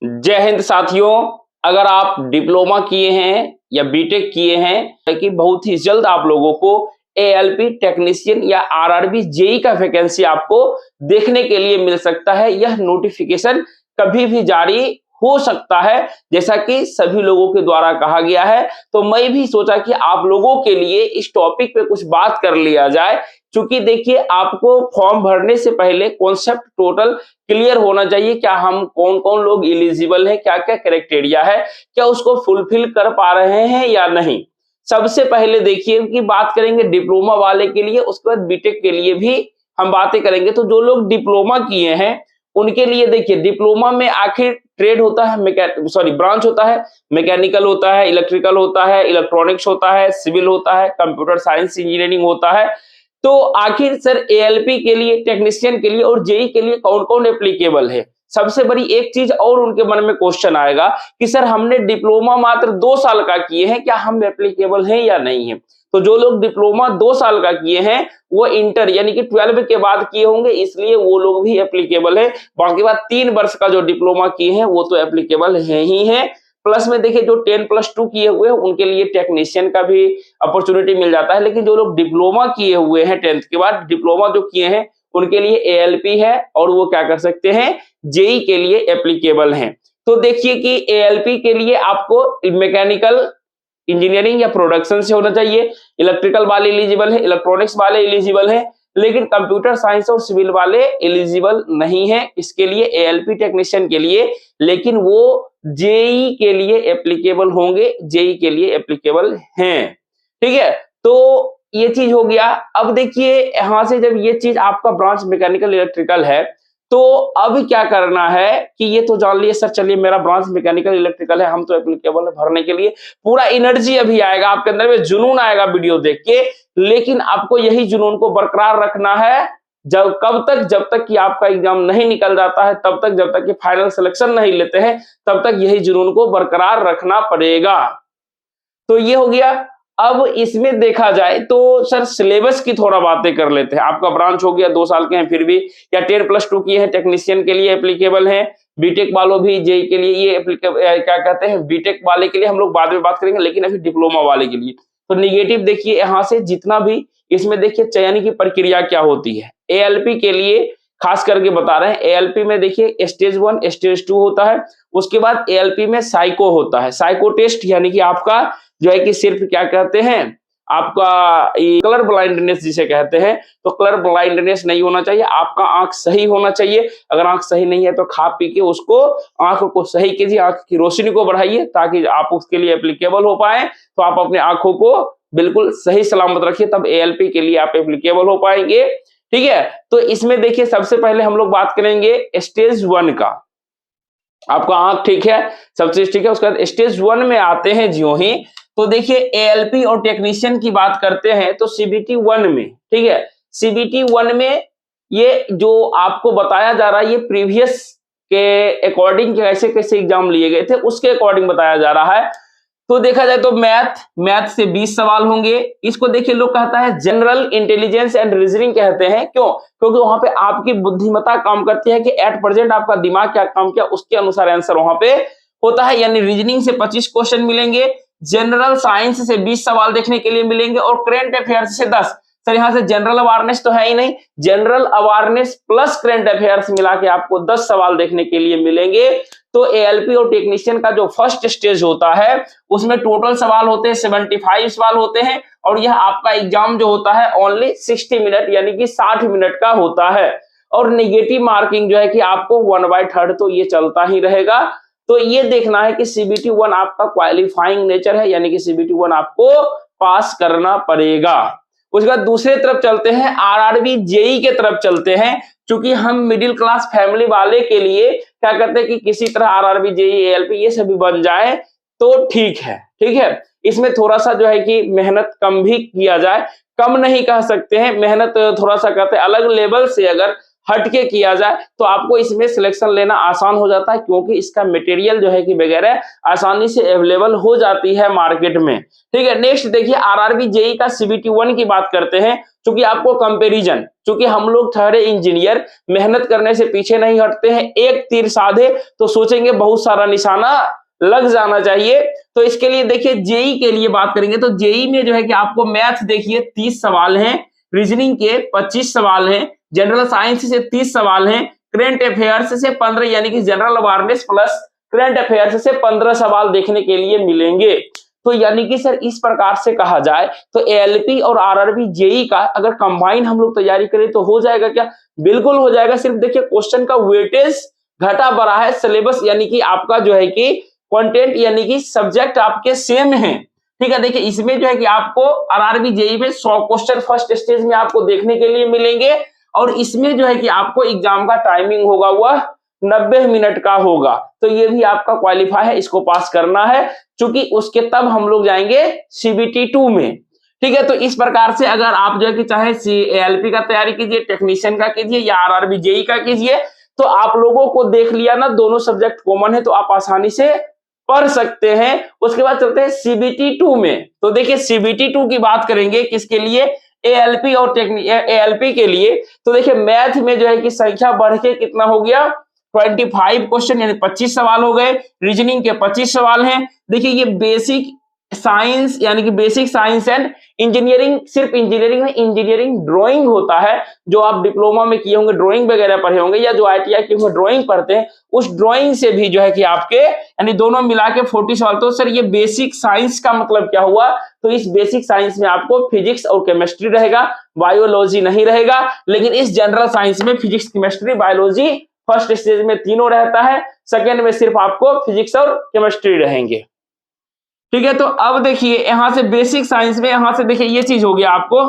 जय हिंद साथियों। अगर आप डिप्लोमा किए हैं या बीटेक किए हैं कि बहुत ही जल्द आप लोगों को एएलपी टेक्नीशियन या आरआरबी जेई का वैकेंसी आपको देखने के लिए मिल सकता है। यह नोटिफिकेशन कभी भी जारी हो सकता है जैसा कि सभी लोगों के द्वारा कहा गया है। तो मैं भी सोचा कि आप लोगों के लिए इस टॉपिक पे कुछ बात कर लिया जाए, क्योंकि देखिए आपको फॉर्म भरने से पहले कॉन्सेप्ट टोटल क्लियर होना चाहिए। क्या हम कौन कौन लोग एलिजिबल हैं, क्या क्या क्राइटेरिया है, क्या उसको फुलफिल कर पा रहे हैं या नहीं। सबसे पहले देखिए कि बात करेंगे डिप्लोमा वाले के लिए, उसके बाद बीटेक के लिए भी हम बातें करेंगे। तो जो लोग डिप्लोमा किए हैं उनके लिए देखिए, डिप्लोमा में आखिर ट्रेड होता है, ब्रांच होता है, मैकेनिकल होता है, इलेक्ट्रिकल होता है, इलेक्ट्रॉनिक्स होता है, सिविल होता है, कंप्यूटर साइंस इंजीनियरिंग होता है। तो आखिर सर एएलपी के लिए, टेक्नीशियन के लिए और जेई के लिए कौन कौन एप्लीकेबल है। सबसे बड़ी एक चीज और उनके मन में क्वेश्चन आएगा कि सर हमने डिप्लोमा मात्र 2 साल का किए हैं, क्या हम एप्लीकेबल हैं या नहीं है। तो जो लोग डिप्लोमा 2 साल का किए हैं वो इंटर यानी कि 12 के बाद किए होंगे, इसलिए वो लोग भी एप्लीकेबल है। बाकी बात 3 वर्ष का जो डिप्लोमा किए हैं वो तो एप्लीकेबल है ही है। प्लस में देखिए जो 10+2 किए हुए हैं उनके लिए टेक्नीशियन का भी अपॉर्चुनिटी मिल जाता है। लेकिन जो लोग डिप्लोमा किए हुए हैं 10th के बाद डिप्लोमा जो किए हैं उनके लिए एएलपी है और वो क्या कर सकते हैं, जेई के लिए एप्लीकेबल हैं। तो देखिए कि एएलपी के लिए आपको मैकेनिकल इंजीनियरिंग या प्रोडक्शन से होना चाहिए, इलेक्ट्रिकल वाले एलिजिबल है, इलेक्ट्रॉनिक्स वाले एलिजिबल है, लेकिन कंप्यूटर साइंस और सिविल वाले एलिजिबल नहीं है इसके लिए, एएलपी टेक्नीशियन के लिए। लेकिन वो जेई के लिए एप्लीकेबल होंगे, जेई के लिए एप्लीकेबल हैं। ठीक है, तो ये चीज हो गया। अब देखिए यहां से जब ये चीज आपका ब्रांच मैकेनिकल इलेक्ट्रिकल है तो अब क्या करना है कि ये तो जान लिए सर, चलिए मेरा ब्रांच मैकेनिकल इलेक्ट्रिकल है, हम तो एप्लीकेबल है भरने के लिए। पूरा एनर्जी अभी आएगा आपके अंदर में, जुनून आएगा वीडियो देख के। लेकिन आपको यही जुनून को बरकरार रखना है जब तक कि आपका एग्जाम नहीं निकल जाता है, तब तक जब तक कि फाइनल सिलेक्शन नहीं लेते हैं तब तक यही जुनून को बरकरार रखना पड़ेगा। तो ये हो गया। अब इसमें देखा जाए तो सर सिलेबस की थोड़ा बातें कर लेते हैं। आपका ब्रांच हो गया 2 साल के हैं फिर भी, या 10+2 किए हैं टेक्नीशियन के लिए एप्लीकेबल है। बीटेक वालों भी जेई के लिए ये क्या कहते हैं, बीटेक वाले के लिए हम लोग बाद में बात करेंगे, लेकिन अभी डिप्लोमा वाले के लिए। तो निगेटिव देखिए यहाँ से जितना भी, इसमें देखिए चयन की प्रक्रिया क्या होती है। एएलपी के लिए खास करके बता रहे हैं, एएलपी में देखिए स्टेज 1 स्टेज 2 होता है। उसके बाद एएलपी में साइको होता है, साइको टेस्ट यानी कि आपका जो है कि सिर्फ क्या कहते हैं, आपका कलर ब्लाइंडनेस जिसे कहते हैं, तो कलर ब्लाइंडनेस नहीं होना चाहिए, आपका आंख सही होना चाहिए। अगर आंख सही नहीं है तो खा पी के उसको आंख को सही कीजिए, आंख की रोशनी को बढ़ाइए ताकि आप उसके लिए एप्लीकेबल हो पाए। तो आप अपने आंखों को बिल्कुल सही सलामत रखिए, तब एएलपी के लिए आप एप्लीकेबल हो पाएंगे। ठीक है, तो इसमें देखिए सबसे पहले हम लोग बात करेंगे स्टेज 1 का। आपका आंख ठीक है, सब चीज ठीक है, उसके बाद स्टेज 1 में आते हैं ज्यों ही। तो देखिए एएलपी और टेक्नीशियन की बात करते हैं तो सीबीटी 1 में, ठीक है, सीबीटी 1 में ये जो आपको बताया जा रहा है ये प्रीवियस के अकॉर्डिंग कैसे कैसे एग्जाम लिए गए थे उसके अकॉर्डिंग बताया जा रहा है। तो देखा जाए तो मैथ से 20 सवाल होंगे। इसको देखिए लोग कहता है जनरल इंटेलिजेंस एंड रीजनिंग कहते हैं, क्यों, क्योंकि वहां पे आपकी बुद्धिमत्ता काम करती है कि एट प्रेजेंट आपका दिमाग क्या काम किया उसके अनुसार आंसर वहां पे होता है। यानी रीजनिंग से 25 क्वेश्चन मिलेंगे, जनरल साइंस से 20 सवाल देखने के लिए मिलेंगे और करंट अफेयर्स से 10। सर यहाँ से जनरल अवेयरनेस तो है ही नहीं, general awareness plus current affairs मिला के आपको 10 सवाल देखने के लिए मिलेंगे। तो एएलपी और टेक्नीशियन का जो फर्स्ट स्टेज होता है उसमें टोटल सवाल होते हैं 75 सवाल होते हैं, और यह आपका एग्जाम जो होता है ओनली 60 मिनट यानी कि 60 मिनट का होता है। और नेगेटिव मार्किंग जो है कि आपको 1/3 तो ये चलता ही रहेगा। तो ये देखना है कि सीबीटी 1 आपका क्वालिफाइंग नेचर है, यानी कि सीबीटी 1 आपको पास करना पड़ेगा। उसके बाद दूसरे तरफ चलते हैं, आरआरबी जेई के तरफ चलते हैं। क्योंकि हम मिडिल क्लास फैमिली वाले के लिए क्या करते हैं कि किसी तरह आरआरबी जेई एएलपी ये सभी बन जाए तो ठीक है। ठीक है, इसमें थोड़ा सा जो है कि मेहनत कम भी किया जाए, कम नहीं कह सकते हैं, मेहनत थोड़ा सा करते हैं, अलग लेवल से अगर हटके किया जाए तो आपको इसमें सिलेक्शन लेना आसान हो जाता है, क्योंकि इसका मटेरियल जो है कि वगैरह आसानी से अवेलेबल हो जाती है मार्केट में। ठीक है, नेक्स्ट देखिए आरआरबी जेई का सीबीटी 1 की बात करते हैं। क्योंकि आपको कंपैरिजन, क्योंकि हम लोग ठहरे इंजीनियर मेहनत करने से पीछे नहीं हटते हैं, एक तीर साधे तो सोचेंगे बहुत सारा निशाना लग जाना चाहिए। तो इसके लिए देखिए जेई के लिए बात करेंगे तो जेई में जो है कि आपको मैथ देखिए 30 सवाल हैं, रीजनिंग के 25 सवाल हैं, जनरल साइंस से 30 सवाल हैं, करंट अफेयर्स से 15 यानी कि general awareness plus current affairs से 15 सवाल देखने के लिए मिलेंगे। तो यानी कि सर इस प्रकार से कहा जाए तो एएलपी और आरआरबी जेई का अगर कंबाइन हम लोग तैयारी करें तो हो जाएगा क्या? बिल्कुल हो जाएगा। सिर्फ देखिए क्वेश्चन का वेटेज घटा बढ़ा है, सिलेबस यानी कि आपका जो है कि कंटेंट यानी कि सब्जेक्ट आपके सेम है। ठीक है, देखिए इसमें जो है कि आपको आरआरबी जेई में 100 क्वेश्चन फर्स्ट स्टेज में आपको देखने के लिए मिलेंगे, और इसमें जो है कि आपको एग्जाम का टाइमिंग होगा वह 90 मिनट का होगा। तो ये भी आपका क्वालिफाई है, इसको पास करना है, क्योंकि उसके तब हम लोग जाएंगे सीबीटी 2 में। ठीक है, तो इस प्रकार से अगर आप जो है कि चाहे एएलपी का तैयारी कीजिए, टेक्नीशियन का कीजिए या आरआरबी जेई का कीजिए, तो आप लोगों को देख लिया ना दोनों सब्जेक्ट कॉमन है तो आप आसानी से पढ़ सकते हैं। उसके बाद चलते हैं सीबीटी 2 में। तो देखिए सीबीटी 2 की बात करेंगे किसके लिए? एएलपी और एएलपी के लिए। तो देखिए मैथ में जो है कि संख्या बढ़ के कितना हो गया? 25 क्वेश्चन यानी 25 सवाल हो गए, रीजनिंग के 25 सवाल हैं। देखिए ये बेसिक साइंस यानी कि बेसिक साइंस एंड इंजीनियरिंग, सिर्फ इंजीनियरिंग में इंजीनियरिंग ड्राइंग होता है, जो आप डिप्लोमा में किए होंगे ड्राइंग वगैरह पढ़े होंगे, या जो आईटीआई के होंगे ड्राइंग पढ़ते हैं, उस ड्राइंग से भी जो है कि आपके यानी दोनों मिला के 40 सवाल। तो सर ये बेसिक साइंस का मतलब क्या हुआ? तो इस बेसिक साइंस में आपको फिजिक्स और केमिस्ट्री रहेगा, बायोलॉजी नहीं रहेगा। लेकिन इस जनरल साइंस में physics, chemistry, biology first stage में तीनों रहता है, सेकेंड में सिर्फ आपको फिजिक्स और केमिस्ट्री रहेंगे। ठीक है, तो अब देखिए यहां से बेसिक साइंस में यहां से देखिए ये चीज हो गया आपको।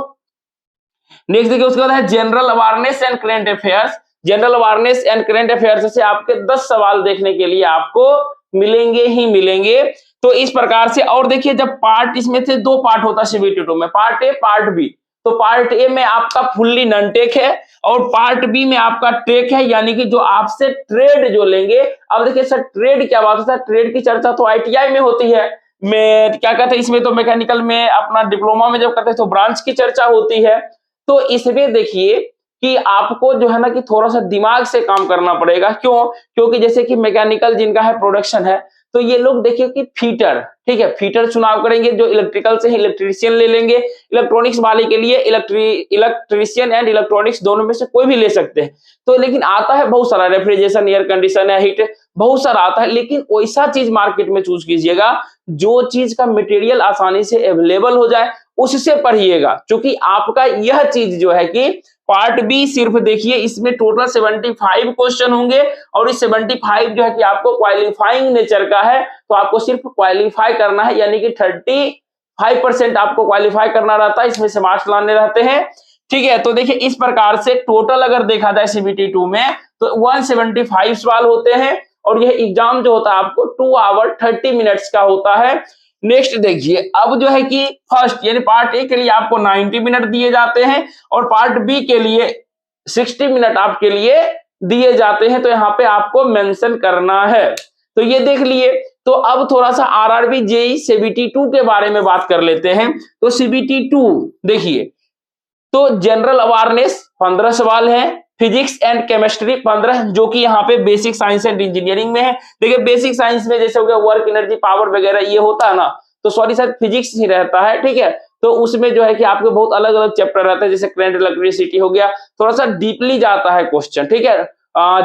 नेक्स्ट देखिए उसके बाद है general awareness and current affairs. General awareness and current affairs से आपके 10 सवाल देखने के लिए आपको मिलेंगे ही मिलेंगे। तो इस प्रकार से, और देखिए जब पार्ट, इसमें से 2 पार्ट होता है सीबीटी 2 में, पार्ट ए पार्ट बी। तो पार्ट ए में आपका फुल्ली नॉन टेक है और पार्ट बी में आपका टेक है, यानी कि जो आपसे ट्रेड जो लेंगे। अब देखिए सर ट्रेड क्या बात है? ट्रेड की चर्चा तो आईटीआई में होती है, में क्या कहते हैं इसमें तो मैकेनिकल में अपना डिप्लोमा में जब करते हैं तो ब्रांच की चर्चा होती है। तो इसमें देखिए कि आपको जो है ना कि थोड़ा सा दिमाग से काम करना पड़ेगा। क्यों? क्योंकि जैसे कि मैकेनिकल जिनका है प्रोडक्शन है, तो ये लोग देखिए कि फीटर, ठीक है, फीटर चुनाव करेंगे, जो इलेक्ट्रिकल से इलेक्ट्रीशियन ले लेंगे, इलेक्ट्रॉनिक्स वाले के लिए इलेक्ट्रीशियन एंड इलेक्ट्रॉनिक्स दोनों में से कोई भी ले सकते हैं। तो लेकिन आता है बहुत सारा, रेफ्रिजरेशन, एयर कंडीशन है, हीट, बहुत सारा आता है, लेकिन वैसा चीज मार्केट में चूज कीजिएगा जो चीज का मटेरियल आसानी से अवेलेबल हो जाए, उससे पढ़िएगा। क्योंकि आपका यह चीज जो है कि पार्ट बी सिर्फ देखिए इसमें टोटल 75 क्वेश्चन होंगे, और इस 75 जो है कि आपको क्वालिफाइंग नेचर का है, तो आपको सिर्फ क्वालिफाई करना है, यानी कि 35% आपको क्वालिफाई करना रहता है, इसमें से मार्क्स लाने रहते हैं। ठीक है, तो देखिए इस प्रकार से टोटल अगर देखा जाए सीबीटी 2 में तो 175 सवाल होते हैं, और यह एग्जाम जो होता है आपको 2 आवर 30 मिनट्स का होता है। नेक्स्ट देखिए अब जो है कि फर्स्ट यानी पार्ट ए के लिए आपको 90 मिनट दिए जाते हैं, और पार्ट बी के लिए 60 मिनट आपके लिए दिए जाते हैं। तो यहाँ पे आपको मेंशन करना है, तो ये देख लिए। तो अब थोड़ा सा आरआरबी जेई सीबीटी 2 के बारे में बात कर लेते हैं। तो सीबीटी 2 देखिए, तो जनरल अवेयरनेस 15 सवाल है, फिजिक्स एंड केमिस्ट्री 15, जो कि यहाँ पे बेसिक साइंस एंड इंजीनियरिंग में है। देखिए बेसिक साइंस में जैसे हो गया वर्क, एनर्जी, पावर वगैरह ये होता है ना, तो सॉरी शायद फिजिक्स ही रहता है। ठीक है, तो उसमें जो है कि आपके बहुत अलग अलग चैप्टर रहते हैं, जैसे करंट, इलेक्ट्रिसिटी हो गया, थोड़ा सा डीपली जाता है क्वेश्चन। ठीक है,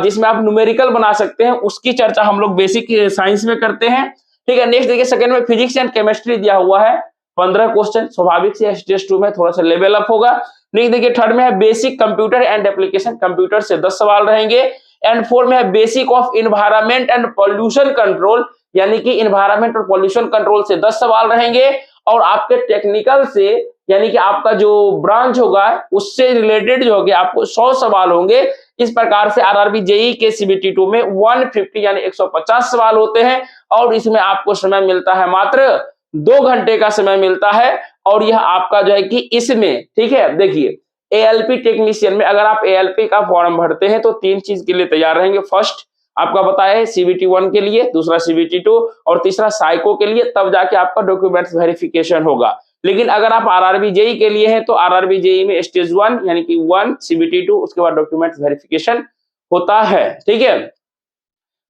जिसमें आप न्यूमेरिकल बना सकते हैं, उसकी चर्चा हम लोग बेसिक साइंस में करते हैं। ठीक है, नेक्स्ट देखिए सेकंड में फिजिक्स एंड केमिस्ट्री दिया हुआ है 15 क्वेश्चन, स्वाभाविक से स्टेज 2 में थोड़ा सा लेवल अप होगा। नहीं देखिए थर्ड में है basic computer and application, computer से 10 सवाल रहेंगे। एंड 4 में है basic of environment and pollution control, यानी कि इन्वायरमेंट और पॉल्यूशन कंट्रोल से 10 सवाल रहेंगे। और आपके टेक्निकल से यानी कि आपका जो ब्रांच होगा उससे रिलेटेड जो होगा आपको 100 सवाल होंगे। इस प्रकार से आरआरबी जेई के सीबीटी 2 में 150 यानी 150 सवाल होते हैं, और इसमें आपको समय मिलता है मात्र 2 घंटे का समय मिलता है। और यह आपका जो है कि इसमें, ठीक है, देखिए एएलपी टेक्नीशियन में अगर आप एएलपी का फॉर्म भरते हैं तो 3 चीज के लिए तैयार रहेंगे। फर्स्ट आपका बताया है सीबीटी 1 के लिए, दूसरा सीबीटी 2 और तीसरा साइको के लिए, तब जाके आपका डॉक्यूमेंट्स वेरिफिकेशन होगा। लेकिन अगर आप आरआरबी जेई के लिए हैं तो आरआरबी जेई में स्टेज 1 यानी कि 1 सीबीटी 2 उसके बाद डॉक्यूमेंट्स वेरिफिकेशन होता है। ठीक है,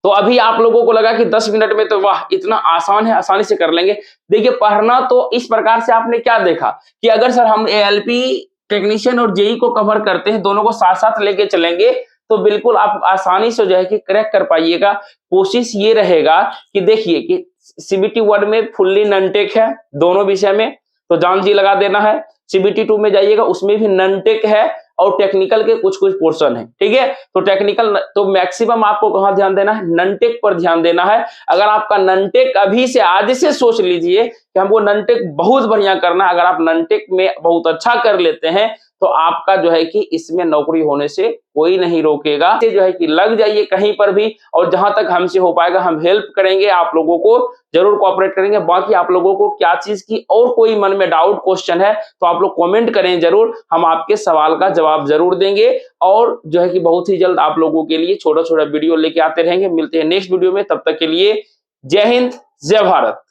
तो अभी आप लोगों को लगा कि 10 मिनट में तो वाह इतना आसान है, आसानी से कर लेंगे। देखिए पढ़ना तो इस प्रकार से आपने क्या देखा कि अगर सर हम एएलपी टेक्नीशियन और जेई को कवर करते हैं, दोनों को साथ साथ लेके चलेंगे तो बिल्कुल आप आसानी से जो है कि क्रैक कर पाइएगा। कोशिश ये रहेगा कि देखिए कि सीबीटी 1 में फुल्ली नन टेक है दोनों विषय में, तो जान जी लगा देना है। सीबीटी 2 में जाइएगा उसमें भी नन टेक है और टेक्निकल के कुछ कुछ पोर्शन है। ठीक है, तो टेक्निकल तो मैक्सिमम आपको कहां ध्यान देना है, नन टेक पर ध्यान देना है। अगर आपका नन टेक अभी से आज से सोच लीजिए कि हमको नन टेक बहुत बढ़िया करना है, अगर आप नन टेक में बहुत अच्छा कर लेते हैं तो आपका जो है कि इसमें नौकरी होने से कोई नहीं रोकेगा। ये जो है कि लग जाइए कहीं पर भी, और जहां तक हमसे हो पाएगा हम हेल्प करेंगे, आप लोगों को जरूर कोऑपरेट करेंगे। बाकी आप लोगों को क्या चीज की और कोई मन में डाउट क्वेश्चन है तो आप लोग कमेंट करें जरूर, हम आपके सवाल का जवाब जरूर देंगे। और जो है कि बहुत ही जल्द आप लोगों के लिए छोटा छोटा वीडियो लेके आते रहेंगे। मिलते हैं नेक्स्ट वीडियो में, तब तक के लिए जय हिंद जय भारत।